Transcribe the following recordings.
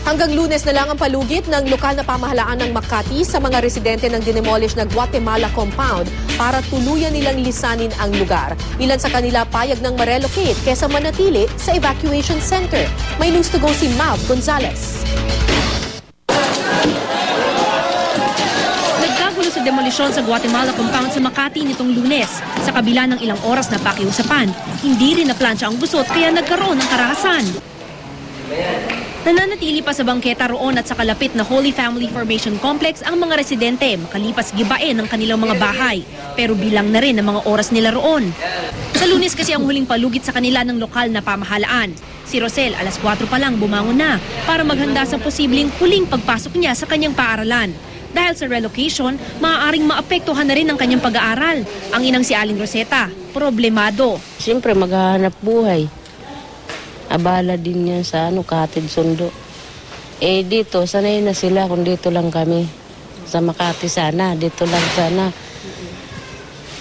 Hanggang Lunes na lang ang palugit ng lokal na pamahalaan ng Makati sa mga residente ng dinemolish na Guatemala compound para tuluyan nilang lisanin ang lugar. Ilan sa kanila payag ng ma-relocate kesa manatili sa evacuation center. May news to go si Mav Gonzalez. Nagkagulo sa demolisyon sa Guatemala compound sa Makati nitong Lunes. Sa kabila ng ilang oras na pakiusapan, hindi rin naplansya ang gusot kaya nagkaroon ng karahasan. Nananatili pa sa bangketa roon at sa kalapit na Holy Family Formation Complex ang mga residente makalipas gibain ng kanilang mga bahay. Pero bilang na rin ang mga oras nila roon. Sa Lunes kasi ang huling palugit sa kanila ng lokal na pamahalaan. Si Rosel alas 4 pa lang bumangon na para maghanda sa posibleng huling pagpasok niya sa kanyang paaralan. Dahil sa relocation, maaaring maapektuhan na rin ang kanyang pag-aaral. Ang inang si Aling Roseta, problemado. Siyempre maghahanap buhay. Abala din yan sa kahatid sundo. Dito, sanay na sila kung dito lang kami. Sa Makati sana, dito lang sana.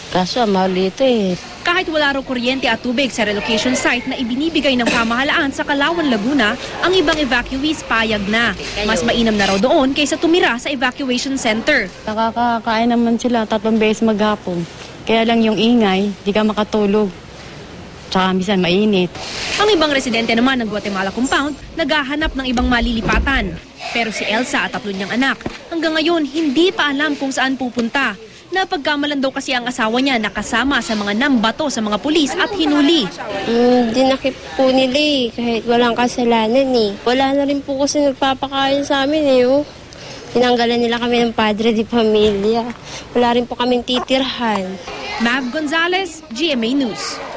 Kaso mahal dito Kahit wala raw kuryente at tubig sa relocation site na ibinibigay ng pamahalaan sa Kalawan, Laguna, ang ibang evacuees payag na. Mas mainam na raw doon kaysa tumira sa evacuation center. Nakakakain naman sila 3 beses maghapon. Kaya lang yung ingay, di ka makatulog. Tsaka minsan mainit. Ang ibang residente naman ng Guatemala compound naghahanap ng ibang malilipatan. Pero si Elsa at 3 niyang anak hanggang ngayon hindi pa alam kung saan pupunta. Napagkamalan daw kasi ang asawa niya nakasama sa mga nambato sa mga pulis at hinuli. Dinakip po nila kahit walang kasalanan Wala na rin po kasi nagpapakain sa amin Tinanggalan nila kami ng padre di pamilya. Wala rin po kaming titirhan. Mav Gonzalez, GMA News.